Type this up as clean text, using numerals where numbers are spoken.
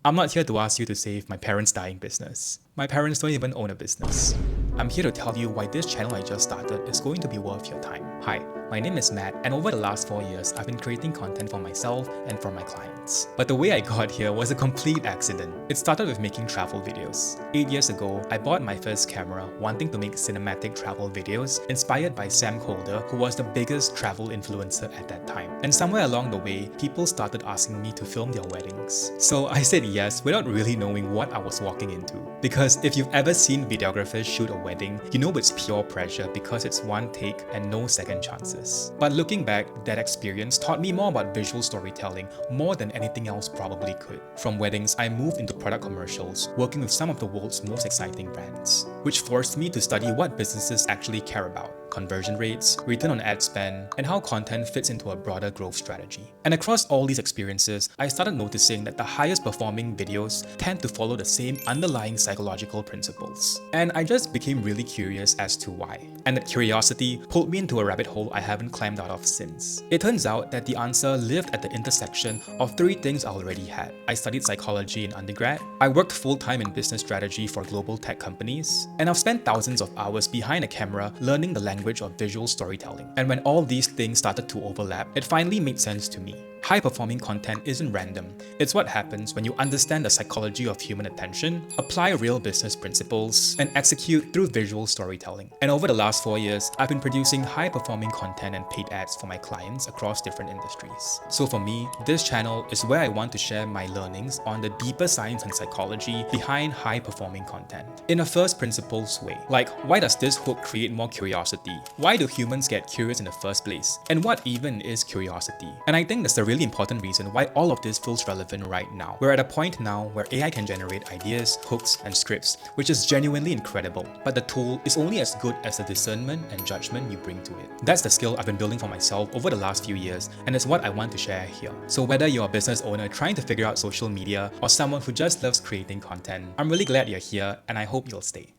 I'm not here to ask you to save my parents' dying business. My parents don't even own a business. I'm here to tell you why this channel I just started is going to be worth your time. Hi, my name is Matt, and over the last 4 years, I've been creating content for myself and for my clients. But the way I got here was a complete accident. It started with making travel videos. 8 years ago, I bought my first camera, wanting to make cinematic travel videos, inspired by Sam Kolder, who was the biggest travel influencer at that time. And somewhere along the way, people started asking me to film their weddings. So I said yes without really knowing what I was walking into. Because if you've ever seen videographers shoot a wedding, you know it's pure pressure because it's one take and no second chances. But looking back, that experience taught me more about visual storytelling more than anything else probably could. From weddings, I moved into product commercials, working with some of the world's most exciting brands, which forced me to study what businesses actually care about. Conversion rates, return on ad spend, and how content fits into a broader growth strategy. And across all these experiences, I started noticing that the highest performing videos tend to follow the same underlying psychological principles. And I just became really curious as to why. And that curiosity pulled me into a rabbit hole I haven't climbed out of since. It turns out that the answer lived at the intersection of 3 things I already had. I studied psychology in undergrad, I worked full-time in business strategy for global tech companies, and I've spent thousands of hours behind a camera learning the language of visual storytelling. And when all these things started to overlap, it finally made sense to me. High-performing content isn't random. It's what happens when you understand the psychology of human attention, apply real business principles, and execute through visual storytelling. And over the last 4 years, I've been producing high-performing content and paid ads for my clients across different industries. So for me, this channel is where I want to share my learnings on the deeper science and psychology behind high-performing content in a first principles way. Like, why does this hook create more curiosity? Why do humans get curious in the first place? And what even is curiosity? And I think that's the really important reason why all of this feels relevant right now. We're at a point now where AI can generate ideas, hooks, and scripts, which is genuinely incredible. But the tool is only as good as the discernment and judgment you bring to it. That's the skill I've been building for myself over the last few years, and it's what I want to share here. So whether you're a business owner trying to figure out social media or someone who just loves creating content, I'm really glad you're here and I hope you'll stay.